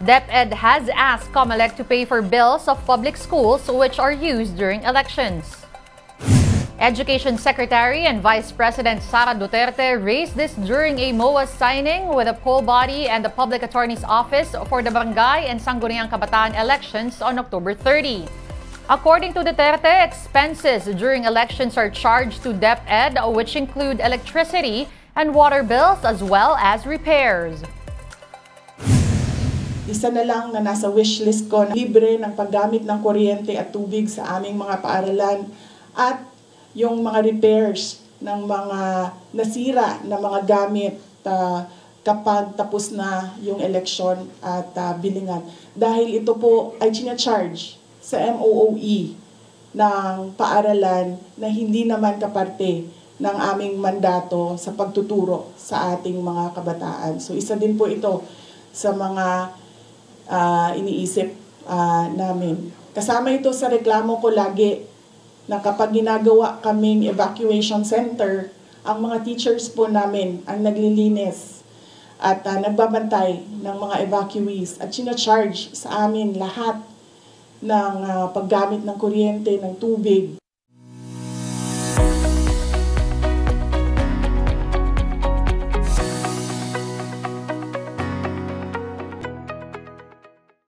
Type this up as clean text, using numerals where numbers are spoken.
DepEd has asked COMELEC to pay for bills of public schools which are used during elections. Education Secretary and Vice President Sara Duterte raised this during a MOA signing with the poll body and the Public Attorney's Office for the Barangay and Sangguniang Kabataan elections on October 30. According to Duterte, expenses during elections are charged to DepEd, which include electricity and water bills as well as repairs. Isa na lang na nasa wishlist ko na libre ng paggamit ng kuryente at tubig sa aming mga paaralan at yung mga repairs ng mga nasira na mga gamit kapag tapos na yung eleksyon at bilingan. Dahil ito po ay charge sa MOOE ng paaralan na hindi naman kaparte ng aming mandato sa pagtuturo sa ating mga kabataan. So isa din po ito sa mga iniisip namin. Kasama ito sa reklamo ko lagi na kapag ginagawa kaming evacuation center, ang mga teachers po namin ang naglilinis at nagbabantay ng mga evacuees at charge sa amin lahat ng paggamit ng kuryente, ng tubig.